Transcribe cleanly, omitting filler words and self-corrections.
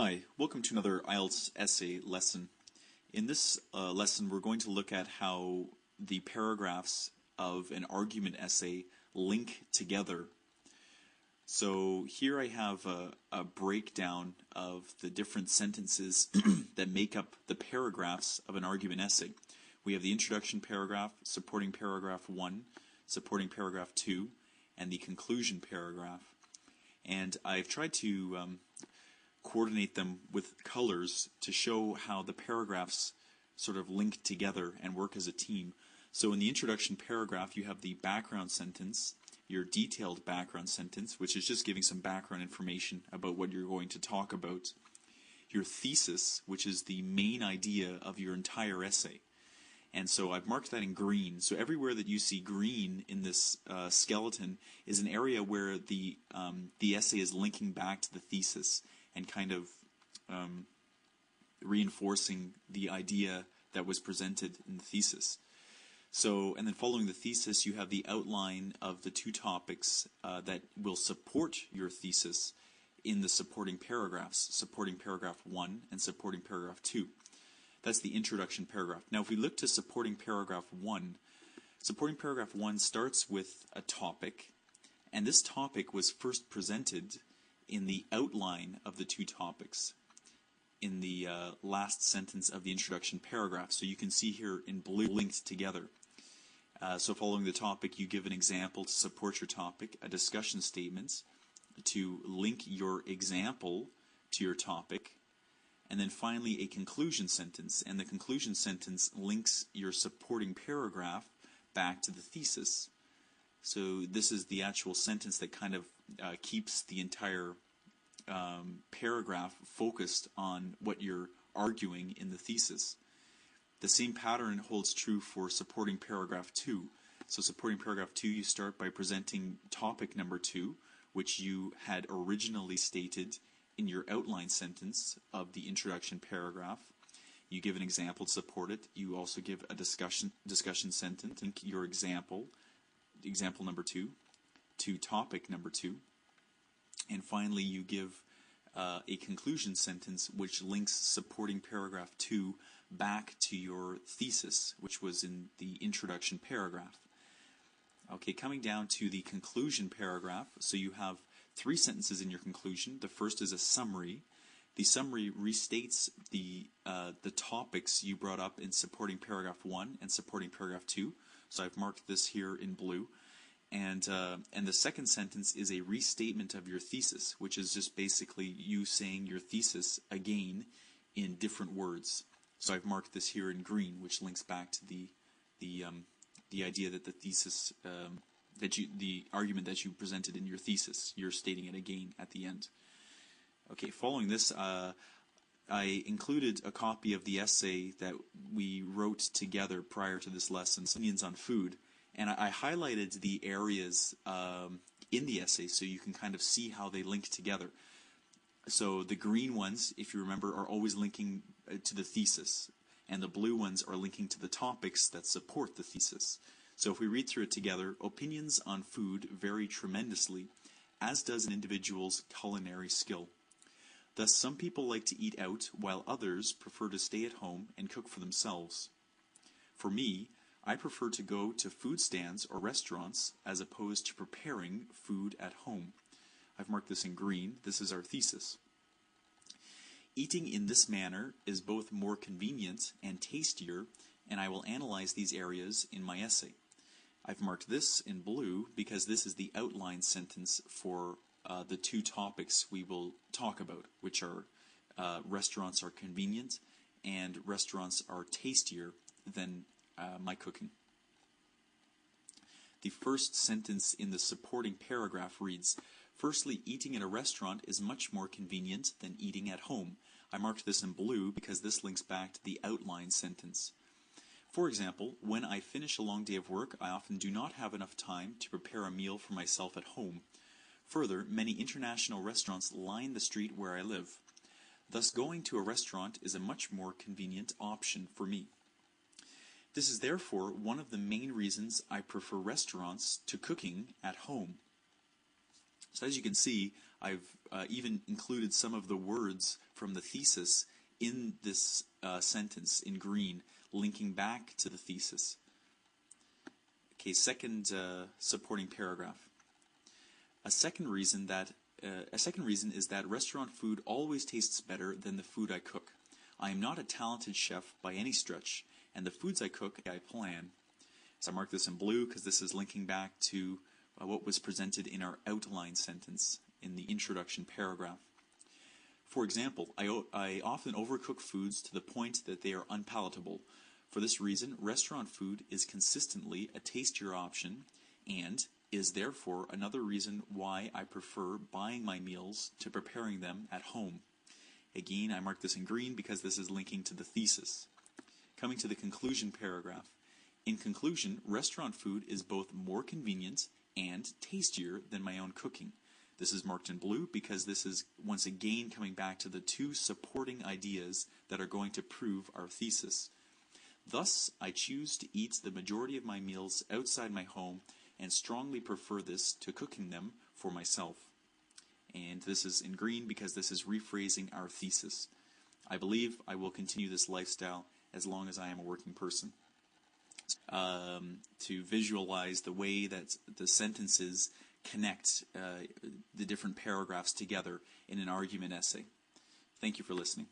Hi, welcome to another IELTS essay lesson. In this lesson, we're going to look at how the paragraphs of an argument essay link together. So here I have a breakdown of the different sentences that make up the paragraphs of an argument essay. We have the introduction paragraph, supporting paragraph 1, supporting paragraph 2, and the conclusion paragraph. And I've tried to coordinate them with colors to show how the paragraphs sort of link together and work as a team. So in the introduction paragraph, you have the background sentence, your detailed background sentence, which is just giving some background information about what you're going to talk about, your thesis, which is the main idea of your entire essay. And so I've marked that in green. So everywhere that you see green in this skeleton is an area where the essay is linking back to the thesis and kind of reinforcing the idea that was presented in the thesis. So, and then following the thesis, you have the outline of the two topics that will support your thesis in the supporting paragraphs, supporting paragraph 1 and supporting paragraph 2. That's the introduction paragraph. Now, if we look to supporting paragraph 1 starts with a topic, and this topic was first presented in the outline of the two topics in the last sentence of the introduction paragraph. So you can see here in blue linked together. So following the topic, you give an example to support your topic, a discussion statement to link your example to your topic, and then finally a conclusion sentence. And the conclusion sentence links your supporting paragraph back to the thesis. So this is the actual sentence that kind of keeps the entire paragraph focused on what you're arguing in the thesis. The same pattern holds true for supporting paragraph 2. So supporting paragraph 2, you start by presenting topic number 2, which you had originally stated in your outline sentence of the introduction paragraph. You give an example to support it. You also give a discussion sentence, link your example number 2, to topic number 2. And finally, you give a conclusion sentence which links supporting paragraph 2 back to your thesis, which was in the introduction paragraph. Okay, coming down to the conclusion paragraph, so you have 3 sentences in your conclusion. The first is a summary. The summary restates the topics you brought up in supporting paragraph 1 and supporting paragraph 2. So I've marked this here in blue. And the second sentence is a restatement of your thesis, which is just basically you saying your thesis again in different words. So I've marked this here in green, which links back to the idea that the thesis the argument that you presented in your thesis, you're stating it again at the end. Okay, following this, I included a copy of the essay that we wrote together prior to this lesson, Opinions on Food. And I highlighted the areas in the essay so you can kind of see how they link together. So the green ones, if you remember, are always linking to the thesis, and the blue ones are linking to the topics that support the thesis. So if we read through it together, opinions on food vary tremendously, as does an individual's culinary skill. Thus, some people like to eat out, while others prefer to stay at home and cook for themselves. For me, I prefer to go to food stands or restaurants as opposed to preparing food at home. I've marked this in green. This is our thesis. Eating in this manner is both more convenient and tastier, and I will analyze these areas in my essay. I've marked this in blue because this is the outline sentence for the 2 topics we will talk about, which are restaurants are convenient and restaurants are tastier than my cooking. The first sentence in the supporting paragraph reads, "Firstly, eating at a restaurant is much more convenient than eating at home." I marked this in blue because this links back to the outline sentence. For example, when I finish a long day of work, I often do not have enough time to prepare a meal for myself at home. Further, many international restaurants line the street where I live. Thus, going to a restaurant is a much more convenient option for me. This is therefore one of the main reasons I prefer restaurants to cooking at home. So as you can see, I've even included some of the words from the thesis in this sentence in green, linking back to the thesis. Okay, second supporting paragraph. A second reason is that restaurant food always tastes better than the food I cook. I am not a talented chef by any stretch, and the foods I cook, I plan. So I mark this in blue because this is linking back to what was presented in our outline sentence in the introduction paragraph. For example, I often overcook foods to the point that they are unpalatable. For this reason, restaurant food is consistently a tastier option and is therefore another reason why I prefer buying my meals to preparing them at home. Again, I mark this in green because this is linking to the thesis. Coming to the conclusion paragraph. In conclusion, restaurant food is both more convenient and tastier than my own cooking. This is marked in blue because this is once again coming back to the two supporting ideas that are going to prove our thesis. Thus, I choose to eat the majority of my meals outside my home and strongly prefer this to cooking them for myself. And this is in green because this is rephrasing our thesis. I believe I will continue this lifestyle as long as I am a working person. To visualize the way that the sentences connect the different paragraphs together in an argument essay. Thank you for listening.